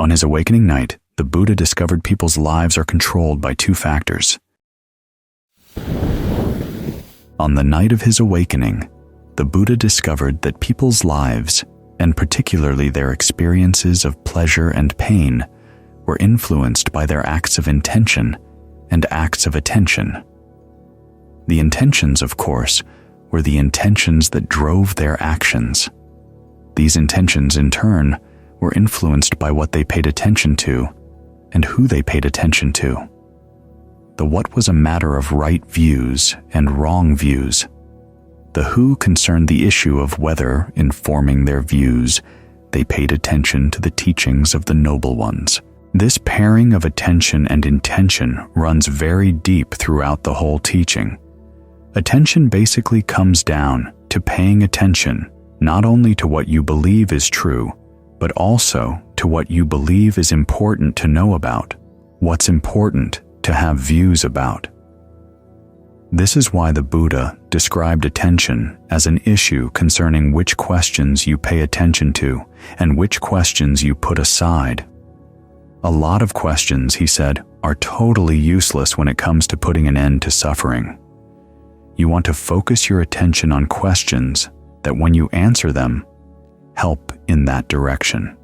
On his awakening night, the Buddha discovered people's lives are controlled by two factors. On the night of his awakening, the Buddha discovered that people's lives, and particularly their experiences of pleasure and pain, were influenced by their acts of intention and acts of attention. The intentions, of course, were the intentions that drove their actions. These intentions, in turn, were influenced by what they paid attention to and who they paid attention to. The what was a matter of right views and wrong views. The who concerned the issue of whether, in forming their views, they paid attention to the teachings of the Noble Ones. This pairing of attention and intention runs very deep throughout the whole teaching. Attention basically comes down to paying attention not only to what you believe is true, but also to what you believe is important to know about, what's important to have views about. This is why the Buddha described attention as an issue concerning which questions you pay attention to and which questions you put aside. A lot of questions, he said, are totally useless when it comes to putting an end to suffering. You want to focus your attention on questions that, when you answer them, help in that direction.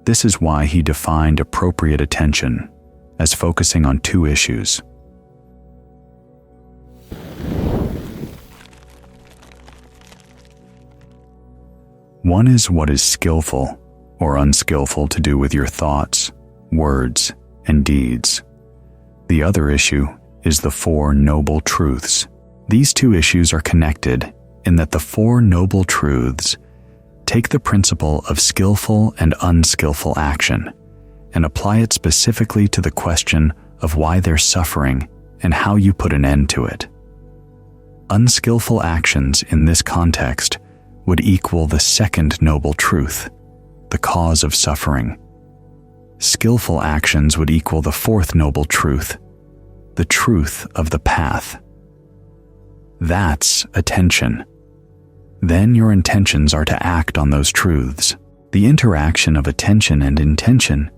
This is why he defined appropriate attention as focusing on two issues. One is what is skillful or unskillful to do with your thoughts, words, and deeds. The other issue is the Four Noble Truths. These two issues are connected in that the Four Noble Truths take the principle of skillful and unskillful action and apply it specifically to the question of why they're suffering and how you put an end to it. Unskillful actions in this context would equal the second noble truth, the cause of suffering. Skillful actions would equal the fourth noble truth, the truth of the path. That's attention. Then your intentions are to act on those truths. The interaction of attention and intention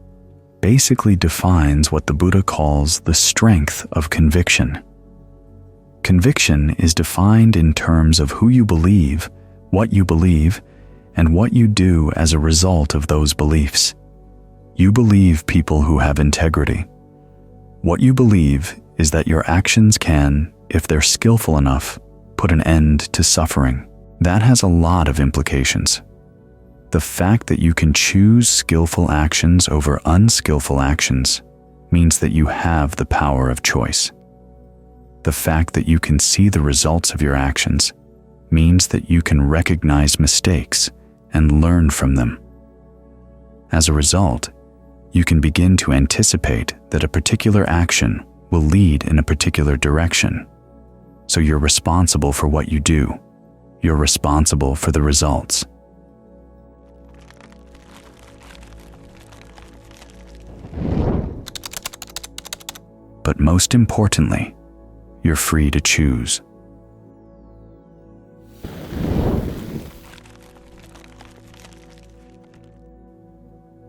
basically defines what the Buddha calls the strength of conviction. Conviction is defined in terms of who you believe, what you believe, and what you do as a result of those beliefs. You believe people who have integrity. What you believe is that your actions can, if they're skillful enough, put an end to suffering. That has a lot of implications. The fact that you can choose skillful actions over unskillful actions means that you have the power of choice. The fact that you can see the results of your actions means that you can recognize mistakes and learn from them. As a result, you can begin to anticipate that a particular action will lead in a particular direction. So you're responsible for what you do. You're responsible for the results. But most importantly, you're free to choose.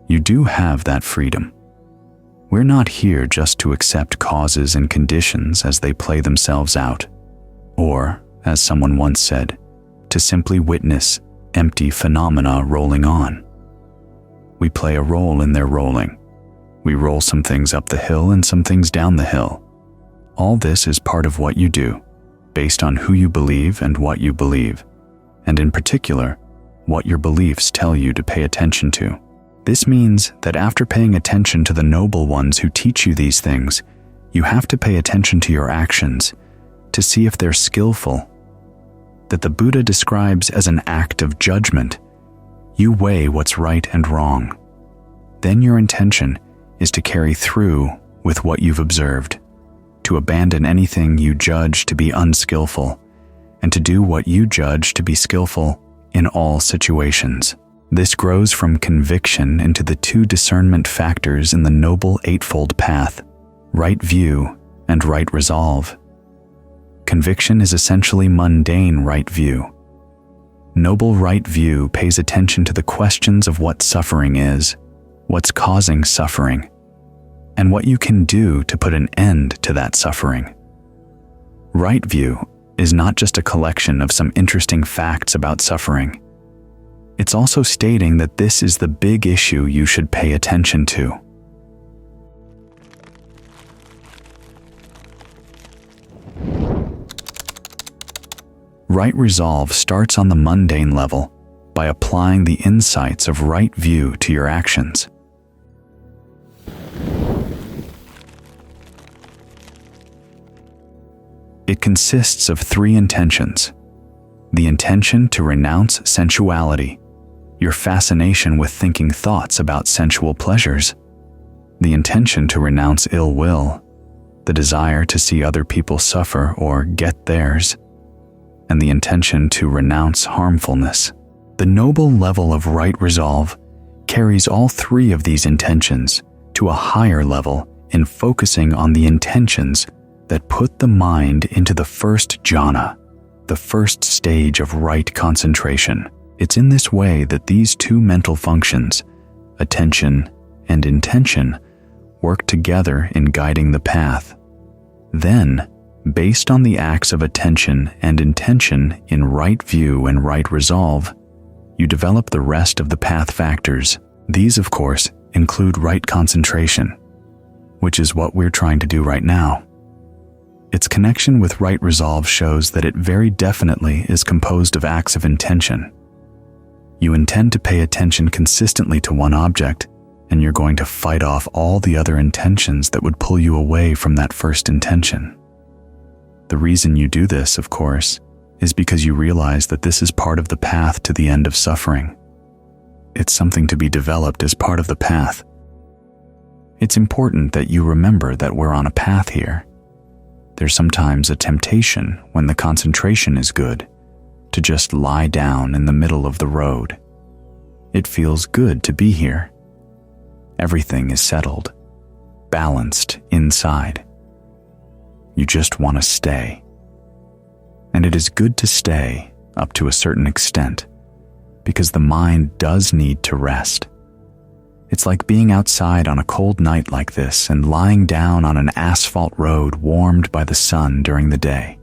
You do have that freedom. We're not here just to accept causes and conditions as they play themselves out, or, as someone once said, to simply witness empty phenomena rolling on. We play a role in their rolling. We roll some things up the hill and some things down the hill. All this is part of what you do, based on who you believe and what you believe, and in particular, what your beliefs tell you to pay attention to. This means that after paying attention to the noble ones who teach you these things, you have to pay attention to your actions to see if they're skillful. That the Buddha describes as an act of judgment. You weigh what's right and wrong. Then your intention is to carry through with what you've observed, to abandon anything you judge to be unskillful, and to do what you judge to be skillful in all situations. This grows from conviction into the two discernment factors in the Noble Eightfold Path, right view and right resolve. Conviction is essentially mundane right view. Noble right view pays attention to the questions of what suffering is, what's causing suffering, and what you can do to put an end to that suffering. Right view is not just a collection of some interesting facts about suffering. It's also stating that this is the big issue you should pay attention to. Right resolve starts on the mundane level by applying the insights of right view to your actions. It consists of 3 intentions: the intention to renounce sensuality, your fascination with thinking thoughts about sensual pleasures; the intention to renounce ill will, the desire to see other people suffer or get theirs; and the intention to renounce harmfulness. The noble level of right resolve carries all 3 of these intentions to a higher level in focusing on the intentions that put the mind into the first jhana, the first stage of right concentration. It's in this way that these 2 mental functions, attention and intention, work together in guiding the path. Then, based on the acts of attention and intention in right view and right resolve, you develop the rest of the path factors. These, of course, include right concentration, which is what we're trying to do right now. Its connection with right resolve shows that it very definitely is composed of acts of intention. You intend to pay attention consistently to one object, and you're going to fight off all the other intentions that would pull you away from that first intention. The reason you do this, of course, is because you realize that this is part of the path to the end of suffering. It's something to be developed as part of the path. It's important that you remember that we're on a path here. There's sometimes a temptation, when the concentration is good, to just lie down in the middle of the road. It feels good to be here. Everything is settled, balanced inside. You just want to stay. And it is good to stay up to a certain extent, because the mind does need to rest. It's like being outside on a cold night like this and lying down on an asphalt road warmed by the sun during the day.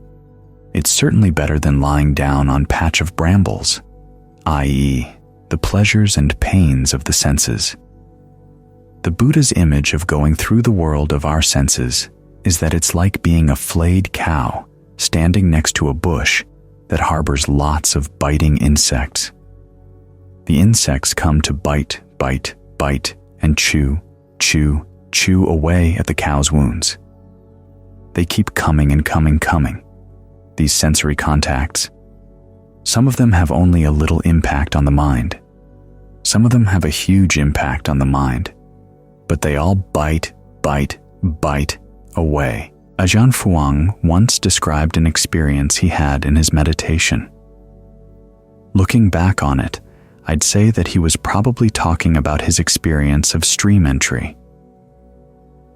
It's certainly better than lying down on a patch of brambles, i.e., the pleasures and pains of the senses. The Buddha's image of going through the world of our senses is that it's like being a flayed cow standing next to a bush that harbors lots of biting insects. The insects come to bite, and chew away at the cow's wounds. They keep coming and coming, these sensory contacts. Some of them have only a little impact on the mind. Some of them have a huge impact on the mind. But they all bite away. Ajahn Fuang once described an experience he had in his meditation. Looking back on it, I'd say that he was probably talking about his experience of stream entry.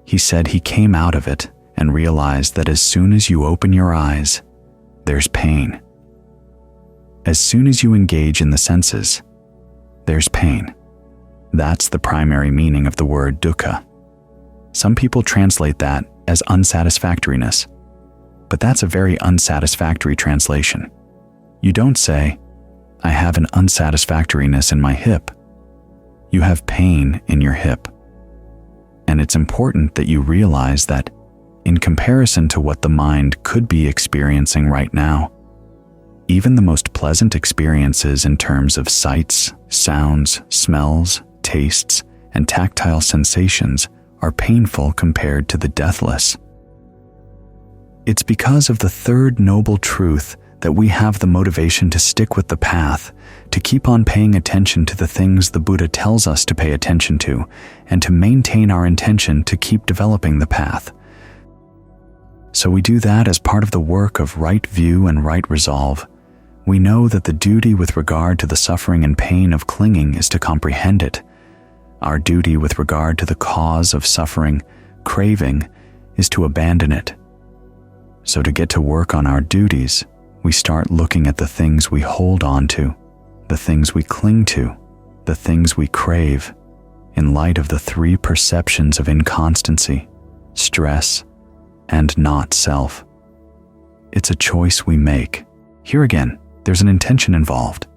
He said he came out of it and realized that as soon as you open your eyes, there's pain. As soon as you engage in the senses, there's pain. That's the primary meaning of the word dukkha. Some people translate that as unsatisfactoriness, but that's a very unsatisfactory translation. You don't say, I have an unsatisfactoriness in my hip. You have pain in your hip. And it's important that you realize that, in comparison to what the mind could be experiencing right now, even the most pleasant experiences in terms of sights, sounds, smells, tastes, and tactile sensations are painful compared to the deathless. It's because of the third noble truth that we have the motivation to stick with the path, to keep on paying attention to the things the Buddha tells us to pay attention to, and to maintain our intention to keep developing the path. So we do that as part of the work of right view and right resolve. We know that the duty with regard to the suffering and pain of clinging is to comprehend it. Our duty with regard to the cause of suffering, craving, is to abandon it. So to get to work on our duties, we start looking at the things we hold on to, the things we cling to, the things we crave, in light of the three perceptions of inconstancy, stress, and not self. It's a choice we make. Here again, there's an intention involved.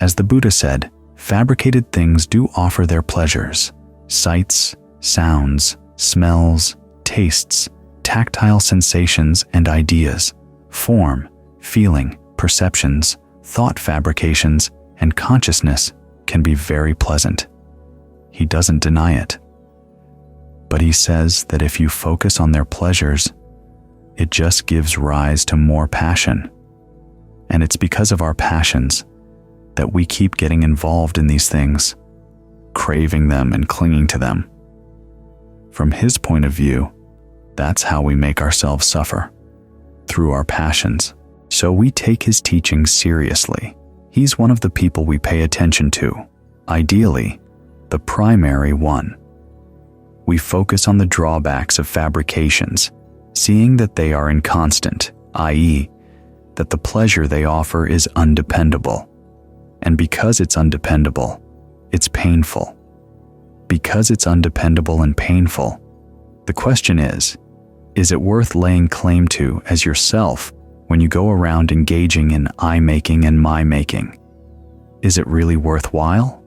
As the Buddha said, fabricated things do offer their pleasures: sights, sounds, smells, tastes, tactile sensations and ideas, form, feeling, perceptions, thought fabrications, and consciousness can be very pleasant. He doesn't deny it. But he says that if you focus on their pleasures, it just gives rise to more passion. And it's because of our passions that we keep getting involved in these things, craving them and clinging to them. From his point of view, that's how we make ourselves suffer, through our passions. So we take his teachings seriously. He's one of the people we pay attention to, ideally, the primary one. We focus on the drawbacks of fabrications, seeing that they are inconstant, i.e., that the pleasure they offer is undependable. And because it's undependable, it's painful. Because it's undependable and painful, the question is it worth laying claim to as yourself when you go around engaging in I-making and my-making? Is it really worthwhile?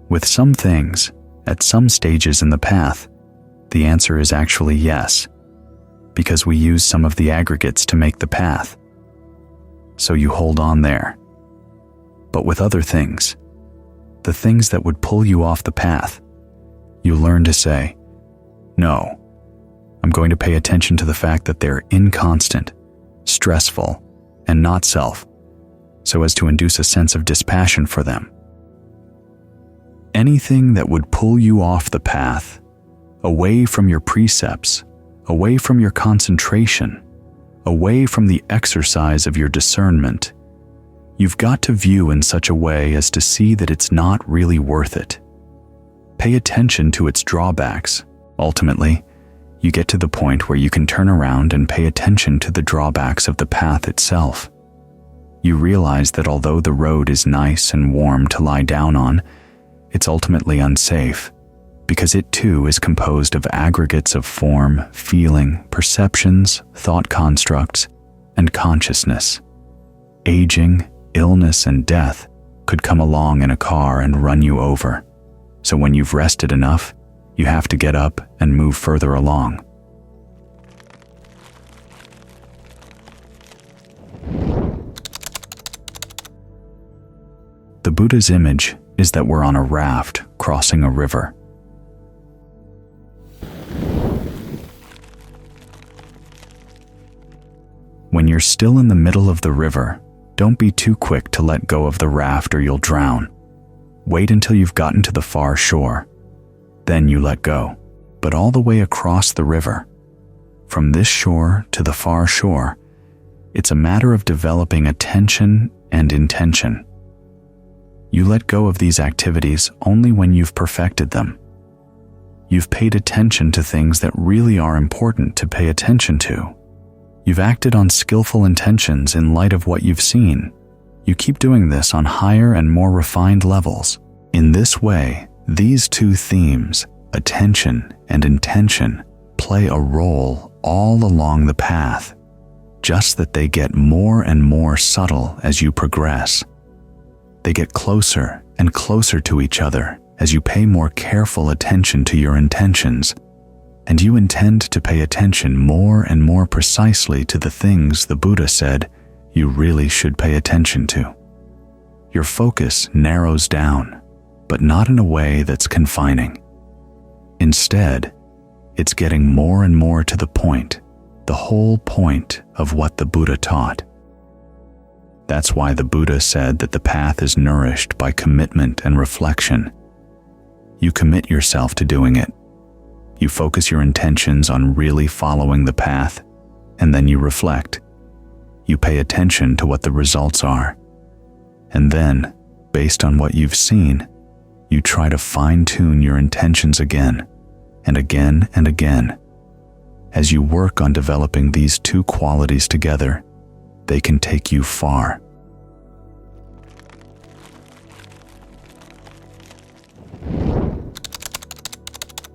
With some things, at some stages in the path, the answer is actually yes, because we use some of the aggregates to make the path. So you hold on there. But with other things, the things that would pull you off the path, you learn to say, no, I'm going to pay attention to the fact that they're inconstant, stressful, and not self, so as to induce a sense of dispassion for them. Anything that would pull you off the path, away from your precepts, away from your concentration, away from the exercise of your discernment, you've got to view in such a way as to see that it's not really worth it. Pay attention to its drawbacks. Ultimately, you get to the point where you can turn around and pay attention to the drawbacks of the path itself. You realize that although the road is nice and warm to lie down on, it's ultimately unsafe, because it too is composed of aggregates of form, feeling, perceptions, thought constructs, and consciousness. Aging, illness, and death could come along in a car and run you over. So when you've rested enough, you have to get up and move further along. The Buddha's image is that we're on a raft crossing a river. When you're still in the middle of the river, don't be too quick to let go of the raft or you'll drown. Wait until you've gotten to the far shore. Then you let go, but all the way across the river. From this shore to the far shore, it's a matter of developing attention and intention. You let go of these activities only when you've perfected them. You've paid attention to things that really are important to pay attention to. You've acted on skillful intentions in light of what you've seen. You keep doing this on higher and more refined levels. In this way, these two themes, attention and intention, play a role all along the path, just that they get more and more subtle as you progress. They get closer and closer to each other as you pay more careful attention to your intentions, and you intend to pay attention more and more precisely to the things the Buddha said you really should pay attention to. Your focus narrows down, but not in a way that's confining. Instead, it's getting more and more to the point, the whole point of what the Buddha taught. That's why the Buddha said that the path is nourished by commitment and reflection. You commit yourself to doing it. You focus your intentions on really following the path, and then you reflect. You pay attention to what the results are. And then, based on what you've seen, you try to fine-tune your intentions again, and again, and again. As you work on developing these two qualities together, they can take you far.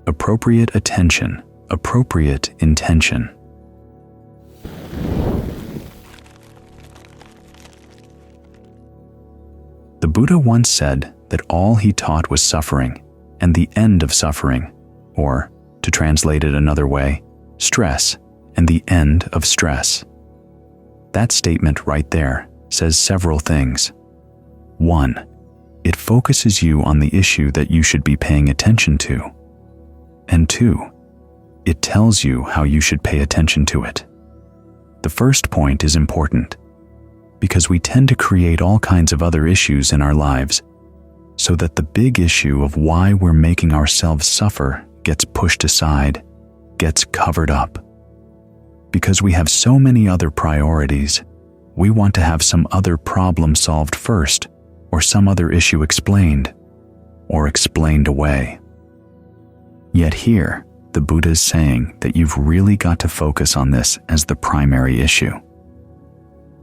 Appropriate attention, appropriate intention. The Buddha once said that all he taught was suffering and the end of suffering, or, to translate it another way, stress and the end of stress. That statement right there says several things. 1. It focuses you on the issue that you should be paying attention to. And 2, it tells you how you should pay attention to it. The first point is important because we tend to create all kinds of other issues in our lives so that the big issue of why we're making ourselves suffer gets pushed aside, gets covered up. Because we have so many other priorities, we want to have some other problem solved first, or some other issue explained, or explained away. Yet here, the Buddha is saying that you've really got to focus on this as the primary issue.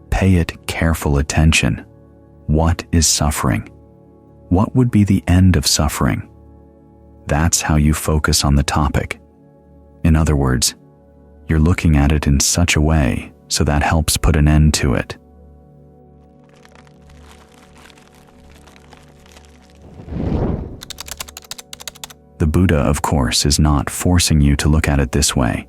Pay it careful attention. What is suffering? What would be the end of suffering? That's how you focus on the topic. In other words, you're looking at it in such a way so that helps put an end to it. The Buddha, of course, is not forcing you to look at it this way.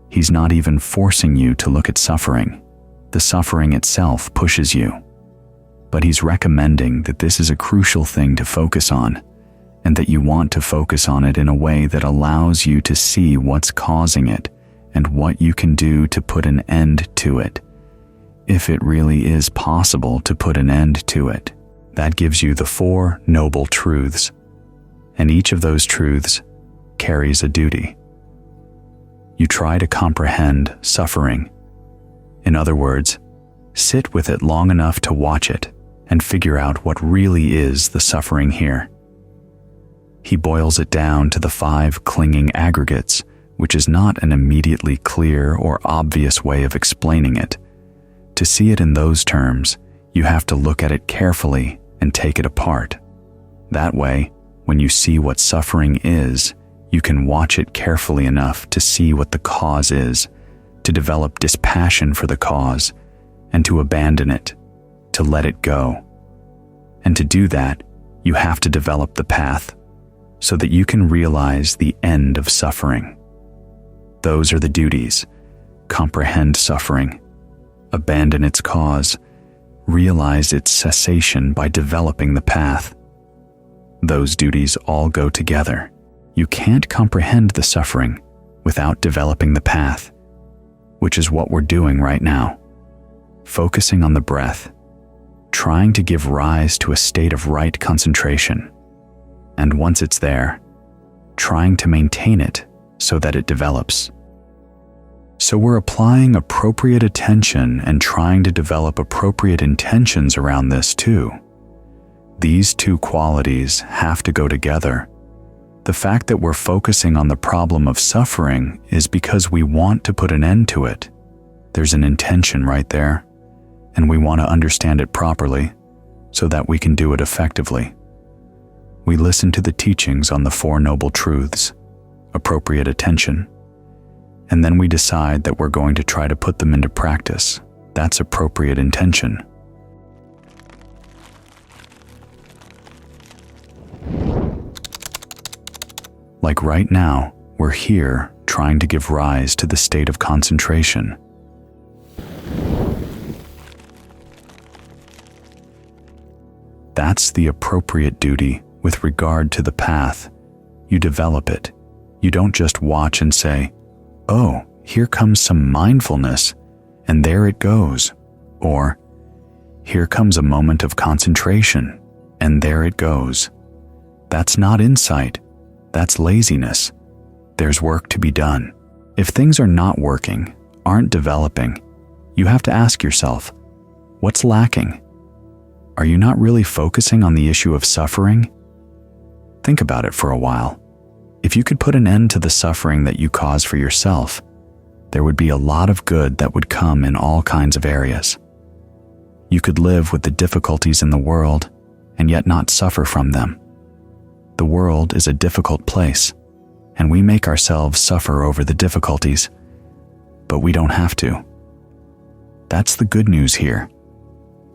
He's not even forcing you to look at suffering. The suffering itself pushes you. But he's recommending that this is a crucial thing to focus on, and that you want to focus on it in a way that allows you to see what's causing it and what you can do to put an end to it. If it really is possible to put an end to it, that gives you the 4 noble truths, and each of those truths carries a duty. You try to comprehend suffering. In other words, sit with it long enough to watch it and figure out what really is the suffering here. He boils it down to the 5 clinging aggregates, which is not an immediately clear or obvious way of explaining it. To see it in those terms, you have to look at it carefully and take it apart. That way, when you see what suffering is, you can watch it carefully enough to see what the cause is, to develop dispassion for the cause, and to abandon it, to let it go. And to do that, you have to develop the path, so that you can realize the end of suffering. Those are the duties. Comprehend suffering, abandon its cause, realize its cessation by developing the path. Those duties all go together. You can't comprehend the suffering without developing the path, which is what we're doing right now. Focusing on the breath, trying to give rise to a state of right concentration, and once it's there, trying to maintain it so that it develops. So we're applying appropriate attention and trying to develop appropriate intentions around this too. These 2 qualities have to go together. The fact that we're focusing on the problem of suffering is because we want to put an end to it. There's an intention right there, and we want to understand it properly so that we can do it effectively. We listen to the teachings on the 4 noble truths, appropriate attention, and then we decide that we're going to try to put them into practice. That's appropriate intention. Like right now, we're here trying to give rise to the state of concentration. That's the appropriate duty with regard to the path. You develop it. You don't just watch and say, "Oh, here comes some mindfulness, and there it goes." Or, "Here comes a moment of concentration, and there it goes." That's not insight. That's laziness. There's work to be done. If things are not working, aren't developing, you have to ask yourself, what's lacking? Are you not really focusing on the issue of suffering? Think about it for a while. If you could put an end to the suffering that you cause for yourself, there would be a lot of good that would come in all kinds of areas. You could live with the difficulties in the world and yet not suffer from them. The world is a difficult place, and we make ourselves suffer over the difficulties, but we don't have to. That's the good news here.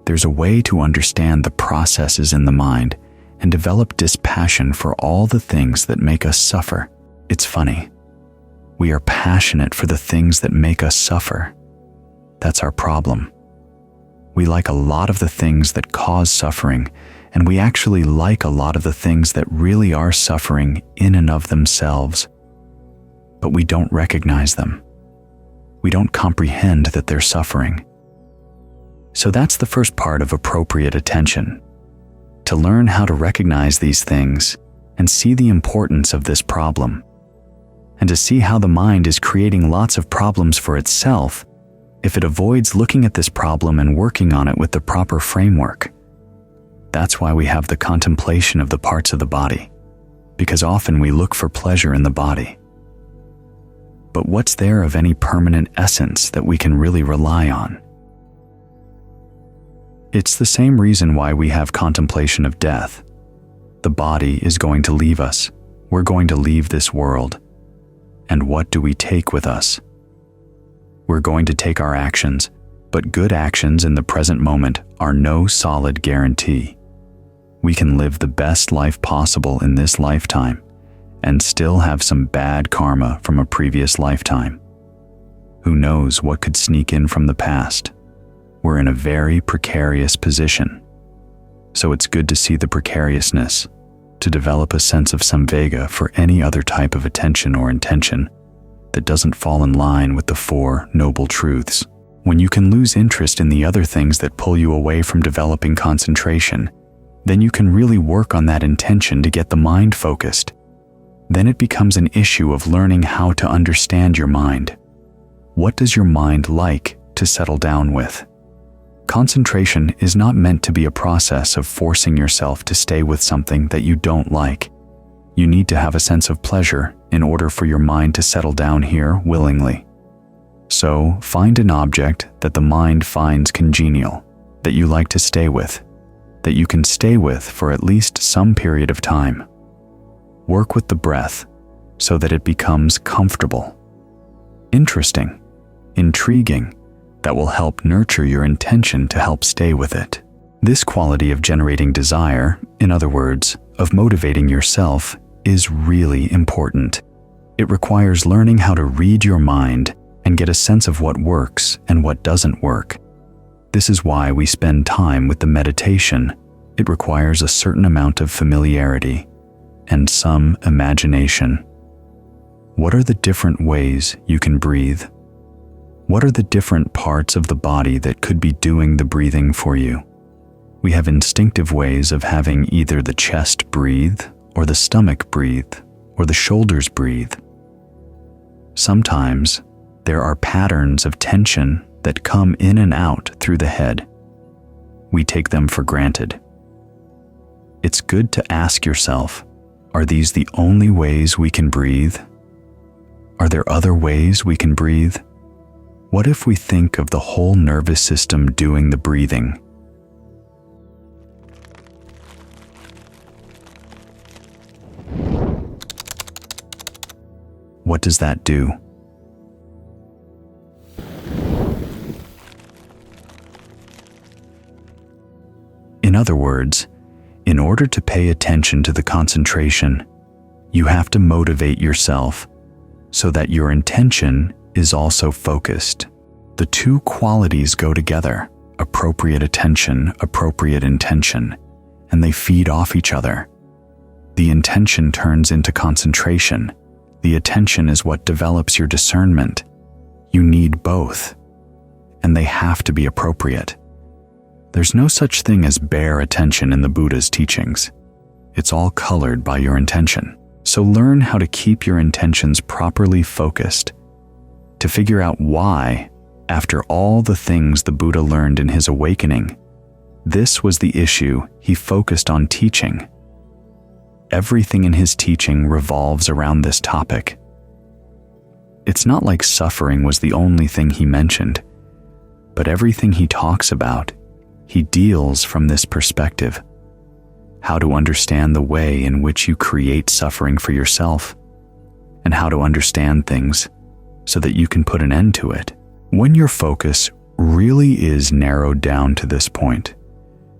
There's a way to understand the processes in the mind and develop dispassion for all the things that make us suffer. It's funny. We are passionate for the things that make us suffer. That's our problem. We like a lot of the things that cause suffering, and we actually like a lot of the things that really are suffering in and of themselves. But we don't recognize them. We don't comprehend that they're suffering. So that's the first part of appropriate attention. To learn how to recognize these things and see the importance of this problem, and to see how the mind is creating lots of problems for itself if it avoids looking at this problem and working on it with the proper framework. That's why we have the contemplation of the parts of the body, because often we look for pleasure in the body. But what's there of any permanent essence that we can really rely on? It's the same reason why we have contemplation of death. The body is going to leave us. We're going to leave this world. And what do we take with us? We're going to take our actions, but good actions in the present moment are no solid guarantee. We can live the best life possible in this lifetime and still have some bad karma from a previous lifetime. Who knows what could sneak in from the past? We're in a very precarious position. So it's good to see the precariousness, to develop a sense of samvega for any other type of attention or intention that doesn't fall in line with the Four Noble Truths. When you can lose interest in the other things that pull you away from developing concentration, then you can really work on that intention to get the mind focused. Then it becomes an issue of learning how to understand your mind. What does your mind like to settle down with? Concentration is not meant to be a process of forcing yourself to stay with something that you don't like. You need to have a sense of pleasure in order for your mind to settle down here willingly. So, find an object that the mind finds congenial, that you like to stay with, that you can stay with for at least some period of time. Work with the breath so that it becomes comfortable, interesting, intriguing, that will help nurture your intention to help stay with it. This quality of generating desire, in other words, of motivating yourself, is really important. It requires learning how to read your mind and get a sense of what works and what doesn't work. This is why we spend time with the meditation. It requires a certain amount of familiarity and some imagination. What are the different ways you can breathe? What are the different parts of the body that could be doing the breathing for you? We have instinctive ways of having either the chest breathe, or the stomach breathe, or the shoulders breathe. Sometimes there are patterns of tension that come in and out through the head. We take them for granted. It's good to ask yourself, are these the only ways we can breathe? Are there other ways we can breathe? What if we think of the whole nervous system doing the breathing? What does that do? In other words, in order to pay attention to the concentration, you have to motivate yourself so that your intention is also focused. The two qualities go together, appropriate attention, appropriate intention, and they feed off each other. The intention turns into concentration. The attention is what develops your discernment. You need both, and they have to be appropriate. There's no such thing as bare attention in the Buddha's teachings. It's all colored by your intention. So learn how to keep your intentions properly focused, to figure out why, after all the things the Buddha learned in his awakening, this was the issue he focused on teaching. Everything in his teaching revolves around this topic. It's not like suffering was the only thing he mentioned, but everything he talks about, he deals from this perspective. How to understand the way in which you create suffering for yourself, and how to understand things so that you can put an end to it. When your focus really is narrowed down to this point,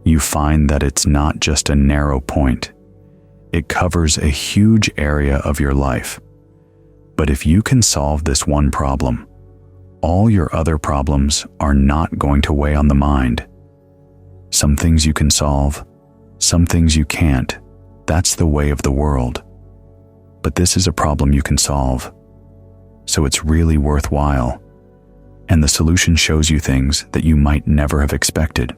you find that it's not just a narrow point. It covers a huge area of your life. But if you can solve this one problem, all your other problems are not going to weigh on the mind. Some things you can solve, some things you can't. That's the way of the world. But this is a problem you can solve. So it's really worthwhile. And the solution shows you things that you might never have expected.